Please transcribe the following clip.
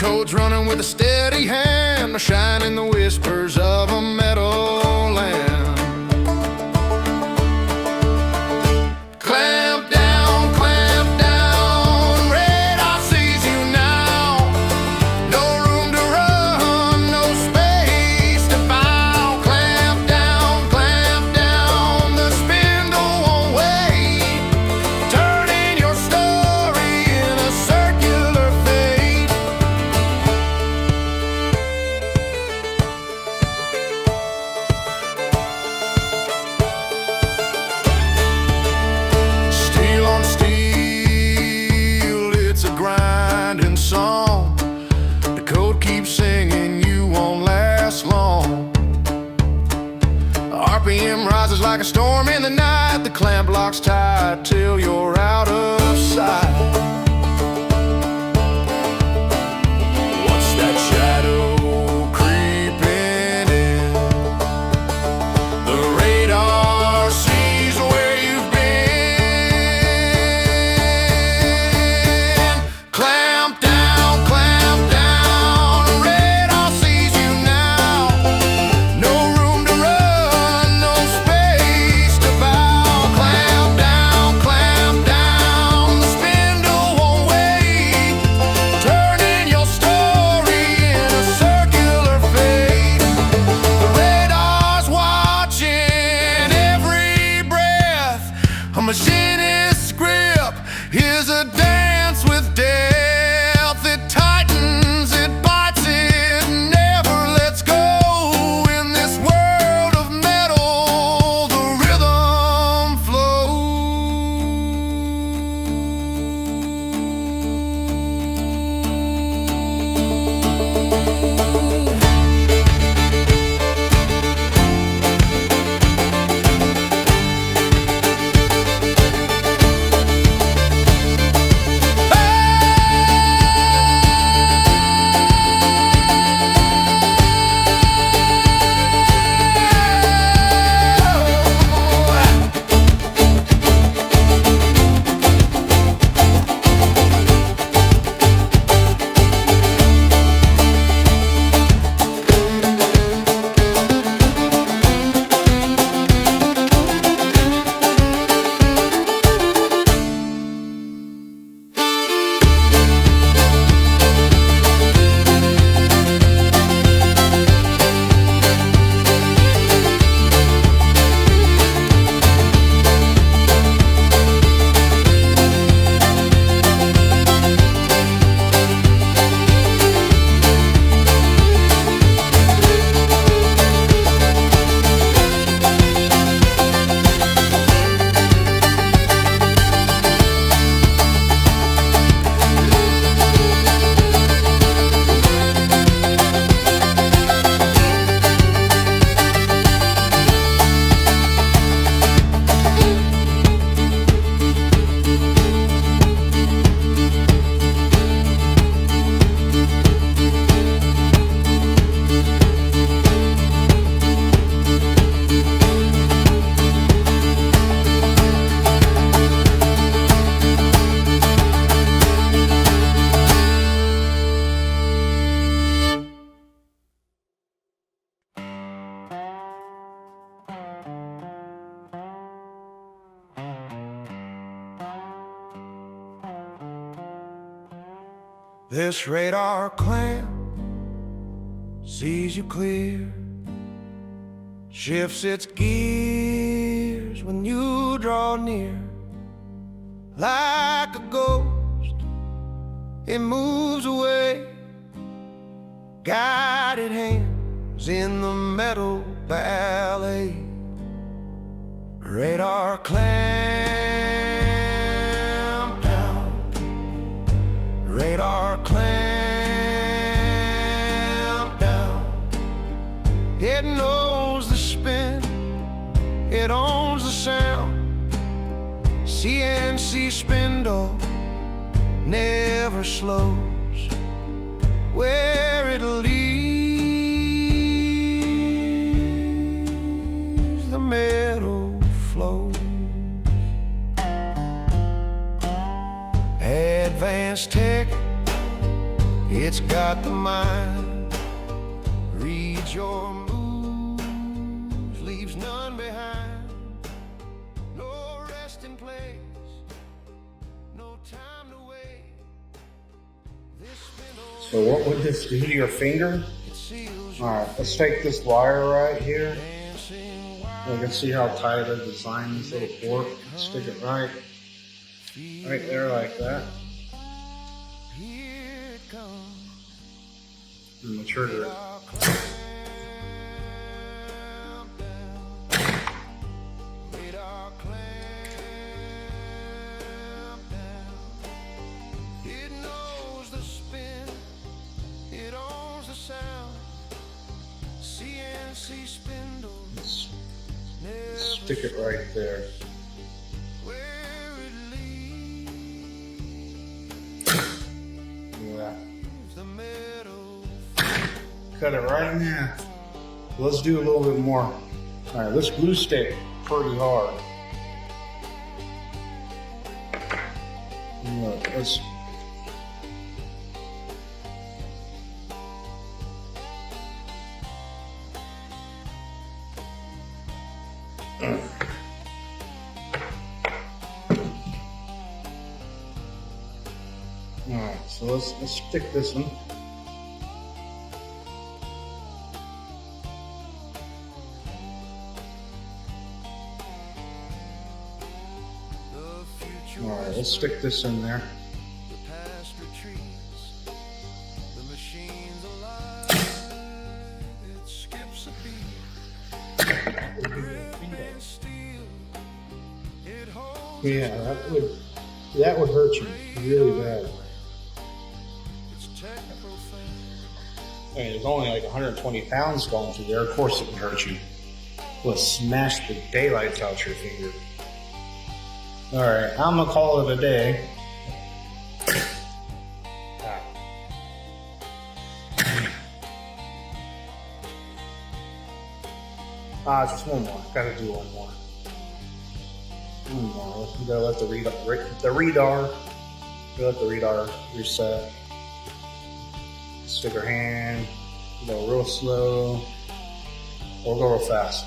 Codes running with a steady hand, shining the whispers of a meadowland. Clamp down, radar sees you now. No room to run, no space to bow. Clamp down, the spindle won't wait, turning your story in a circular fate. Steel on steel, it's a grinding song. The code keeps singing, you won't last long. RPM rises like a storm in the night. The clamp locks tight till you're out of sight. What's that shadow creeping in? The radar sees where you've been. Clamp down, radar sees you now. No room to run, no space to bow. Clamp down, the spindle won't wait, turning your story in a circular fate. The radar's watching every breath. A machinist's grip is a dance with death. It tightens, it bites, it never lets go. In this world of metal, the rhythm flows. This radar clamp sees you clear, shifts its gears when you draw near. Like a ghost, it moves away, guided hands in the metal ballet. Radar clamp down, radar clamp down. It knows the spin, it owns the sound. CNC spindle never slows. Where it leads, the metal flows. Advanced tech It's got the mind, reads your moves, leaves none behind. No resting place, no time to wait. This spindle, So what would this do to your finger? it seals All your right, let's take this wire right here. dancing You wild. can see how tight I designed this little fork. Stick it right there like that. Here it comes. And the trigger. I'll clamp down. Wait, I'll clamp down. It knows the spin, it owns the sound. CNC spindle, never Stick it right there. where it leads. Look at The meadow. that. Cut it right in half. Let's do a little bit more. All right, let's glue stick pretty hard. Look, let's. Alright, so let's stick this one. The future Alright, let's stick this in there. the past retreats, the machine's alive, it skips a beat, grip and steel, it holds Yeah, that would hurt you really bad. its technical fame. I mean, there's only like 120 pounds going through there. Of course it would hurt you. Will smash the daylights out your finger. Alright, I'm gonna call it a day. Just one more. Gotta do one more. One more. You gotta let the radar reset. Stick your hand. Go real slow. Or go real fast.